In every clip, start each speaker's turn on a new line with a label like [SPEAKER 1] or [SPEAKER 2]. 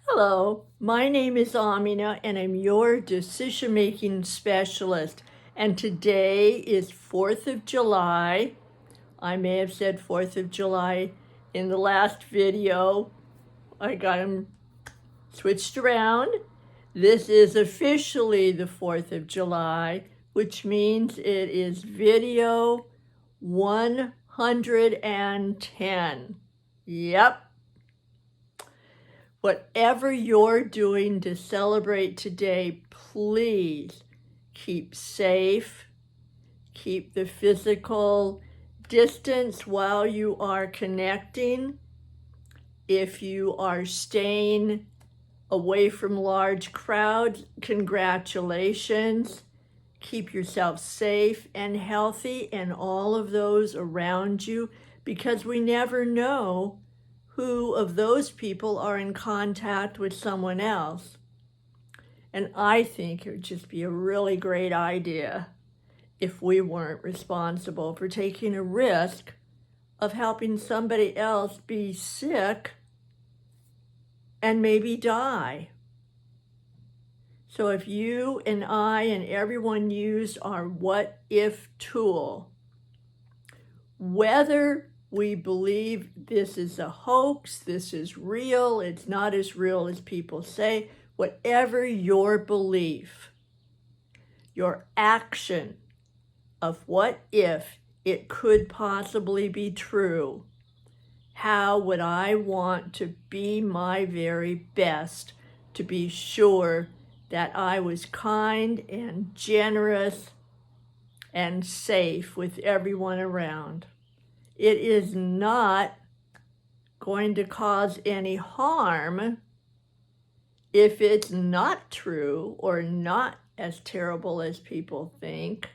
[SPEAKER 1] Hello, my name is Amina and I'm your decision-making specialist. And today is 4th of July. I may have said 4th of July in the last video. I got them switched around. This is officially the 4th of July, which means it is video 110. Yep. Whatever you're doing to celebrate today, please keep safe, keep the physical distance while you are connecting. If you are staying away from large crowds, congratulations. Keep yourself safe and healthy and all of those around you, because we never know who of those people are in contact with someone else. And I think it would just be a really great idea if we weren't responsible for taking a risk of helping somebody else be sick and maybe die. So if you and I and everyone use our what if tool, whether we believe this is a hoax, this is real, it's not as real as people say, whatever your belief, your action of what if it could possibly be true, how would I want to be my very best to be sure that I was kind and generous and safe with everyone around? It is not going to cause any harm if it's not true or not as terrible as people think,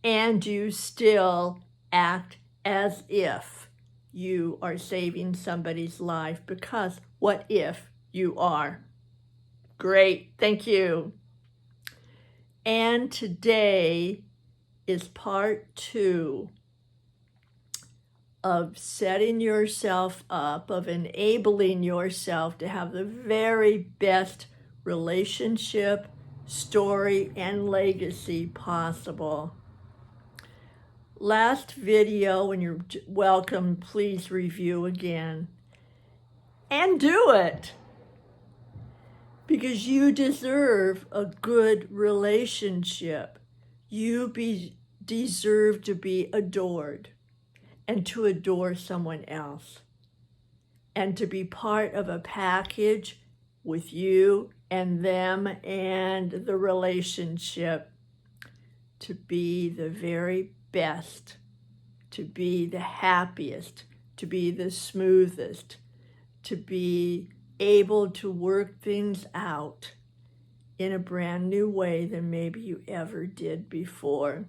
[SPEAKER 1] and you still act as if you are saving somebody's life, because what if you are? Great, thank you. And today is part 2 of setting yourself up, of enabling yourself to have the very best relationship, story, and legacy possible. Last video, when you're welcome, please review again. And do it! Because you deserve a good relationship. You deserve to be adored, and to adore someone else, and to be part of a package with you and them and the relationship, to be the very best, to be the happiest, to be the smoothest, to be able to work things out in a brand new way than maybe you ever did before.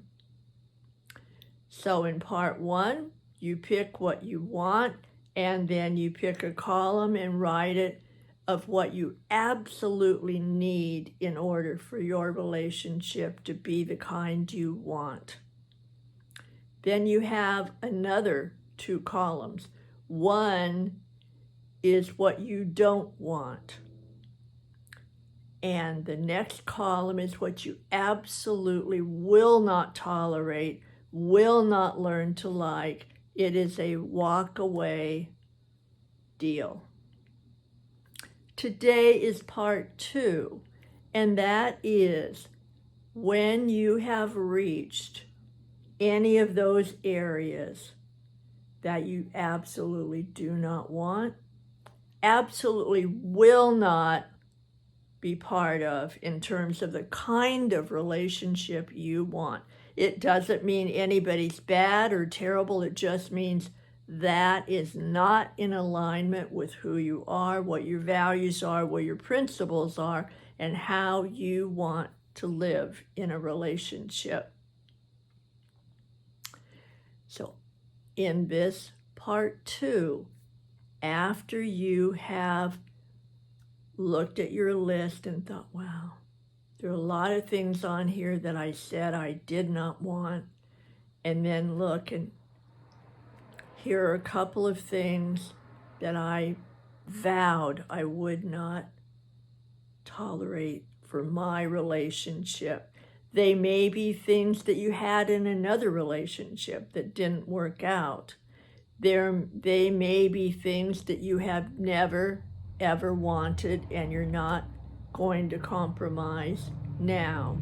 [SPEAKER 1] So in part 1, you pick what you want, and then you pick a column and write it of what you absolutely need in order for your relationship to be the kind you want. Then you have another 2 columns. One is what you don't want. And the next column is what you absolutely will not tolerate, will not learn to like. It is a walk away deal. Today is part 2, and that is when you have reached any of those areas that you absolutely do not want, absolutely will not be part of in terms of the kind of relationship you want. It doesn't mean anybody's bad or terrible. It just means that is not in alignment with who you are, what your values are, what your principles are, and how you want to live in a relationship. So in this part 2, after you have looked at your list and thought, wow, there are a lot of things on here that I said I did not want, and then look, and here are a couple of things that I vowed I would not tolerate for my relationship. They may be things that you had in another relationship that didn't work out. They may be things that you have never, ever wanted, and you're not going to compromise now.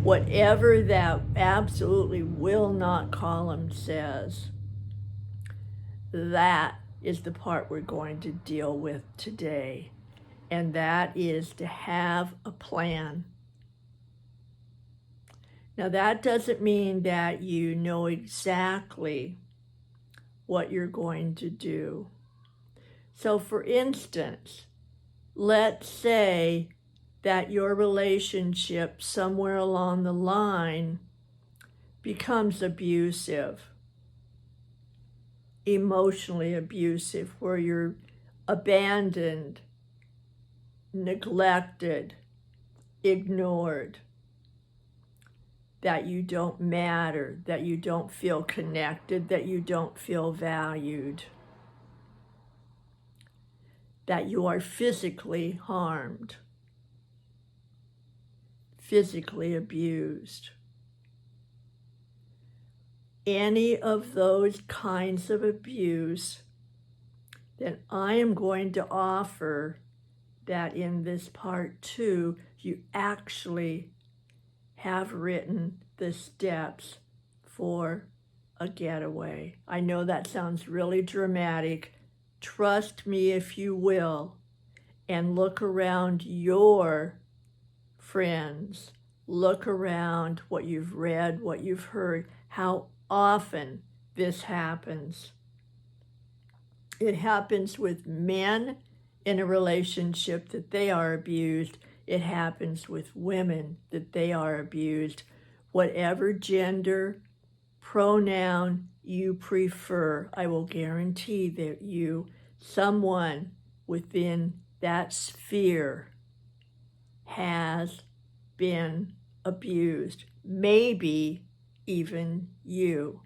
[SPEAKER 1] Whatever that absolutely will not column says, that is the part we're going to deal with today. And that is to have a plan. Now, that doesn't mean that you know exactly what you're going to do. So, for instance, let's say that your relationship somewhere along the line becomes abusive, emotionally abusive, where you're abandoned, neglected, ignored, that you don't matter, that you don't feel connected, that you don't feel valued, that you are physically harmed, physically abused. Any of those kinds of abuse, then I am going to offer that in this part 2, you actually have written the steps for a getaway. I know that sounds really dramatic. Trust me if you will, and look around your friends. Look around what you've read, what you've heard, how often this happens. It happens with men in a relationship that they are abused. It happens with women that they are abused. Whatever gender, pronoun you prefer, I will guarantee that someone within that sphere has been abused, maybe even you.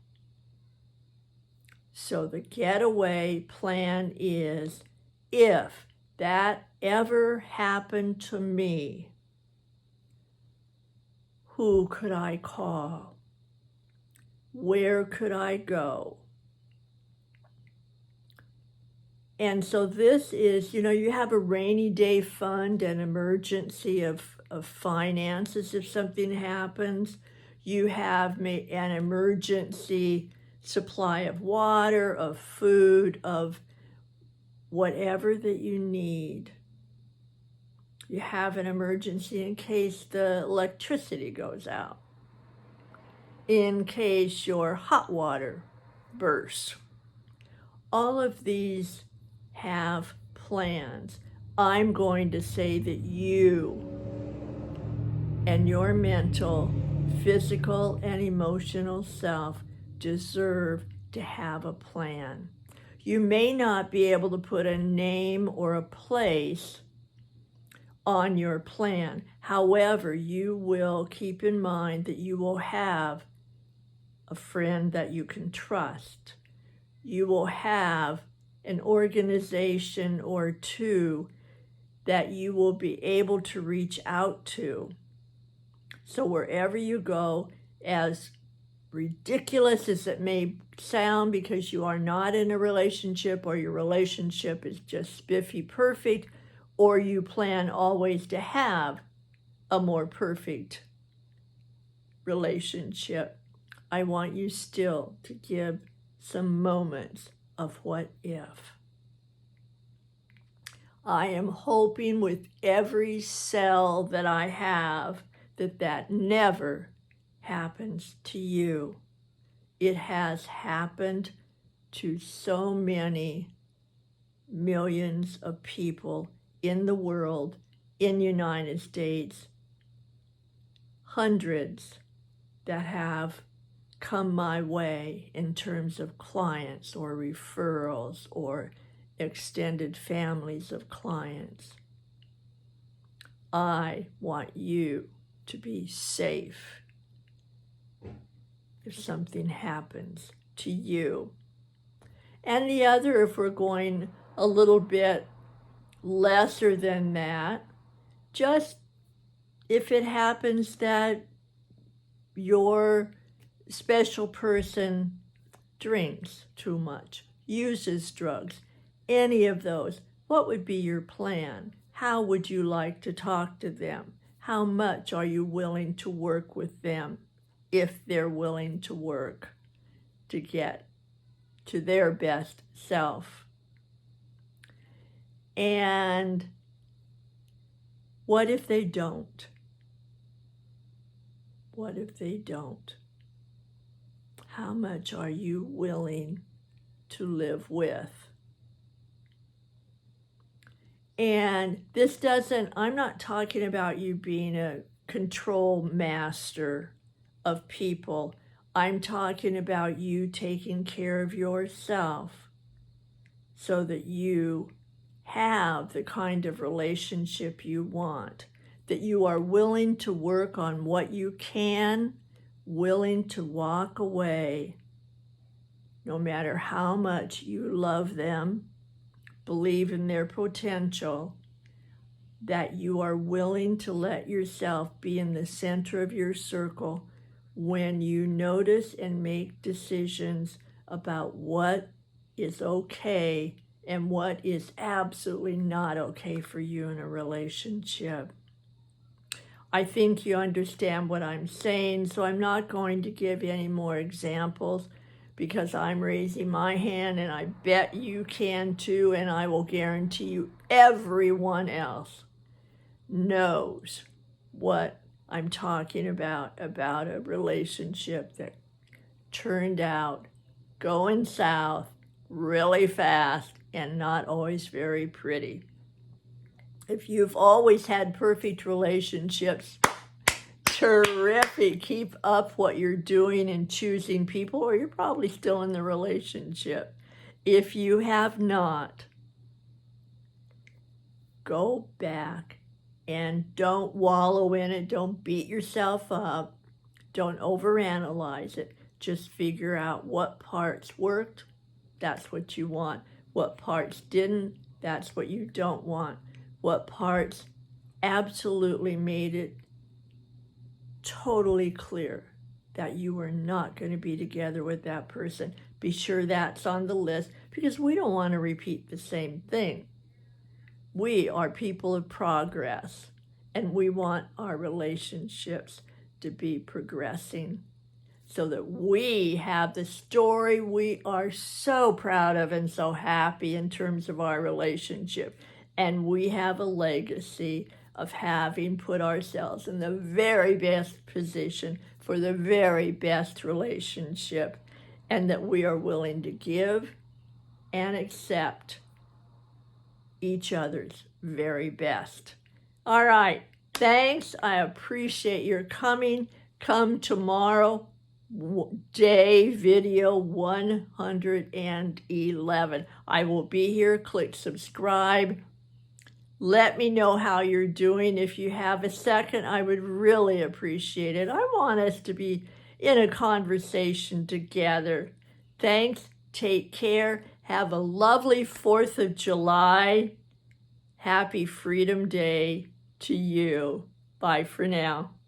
[SPEAKER 1] So the getaway plan is, if that ever happened to me, who could I call? Where could I go? And so this is, you have a rainy day fund, an emergency of finances if something happens. You have an emergency supply of water, of food, of whatever that you need. You have an emergency in case the electricity goes out, in case your hot water bursts. All of these have plans. I'm going to say that you and your mental, physical, and emotional self deserve to have a plan. You may not be able to put a name or a place on your plan. However, you will keep in mind that you will have a friend that you can trust. You will have an organization or two that you will be able to reach out to. So wherever you go, as ridiculous as it may sound, because you are not in a relationship, or your relationship is just spiffy perfect, or you plan always to have a more perfect relationship, I want you still to give some moments of what if. I am hoping with every cell that I have that never happens to you. It has happened to so many millions of people in the world, in the United States, hundreds that have come my way in terms of clients or referrals or extended families of clients. I want you to be safe if something happens to you. And the other, if we're going a little bit lesser than that, just if it happens that your special person drinks too much, uses drugs, any of those, what would be your plan? How would you like to talk to them? How much are you willing to work with them if they're willing to work to get to their best self? And what if they don't? What if they don't? How much are you willing to live with? And this doesn't, I'm not talking about you being a control master of people. I'm talking about you taking care of yourself so that you have the kind of relationship you want, that you are willing to work on what you can, willing to walk away, no matter how much you love them, believe in their potential, that you are willing to let yourself be in the center of your circle when you notice and make decisions about what is okay and what is absolutely not okay for you in a relationship. I think you understand what I'm saying, so I'm not going to give any more examples because I'm raising my hand and I bet you can too, and I will guarantee you everyone else knows what I'm talking about a relationship that turned out going south really fast and not always very pretty. If you've always had perfect relationships, terrific. Keep up what you're doing and choosing people, or you're probably still in the relationship. If you have not, go back and don't wallow in it. Don't beat yourself up. Don't overanalyze it. Just figure out what parts worked. That's what you want. What parts didn't. That's what you don't want. What parts absolutely made it totally clear that you were not going to be together with that person. Be sure that's on the list because we don't want to repeat the same thing. We are people of progress and we want our relationships to be progressing so that we have the story we are so proud of and so happy in terms of our relationship. And we have a legacy of having put ourselves in the very best position for the very best relationship, and that we are willing to give and accept each other's very best. All right, thanks. I appreciate your coming. Come tomorrow, day video 111. I will be here. Click subscribe. Let me know how you're doing. If you have a second, I would really appreciate it. I want us to be in a conversation together. Thanks. Take care. Have a lovely 4th of July. Happy Freedom Day to you. Bye for now.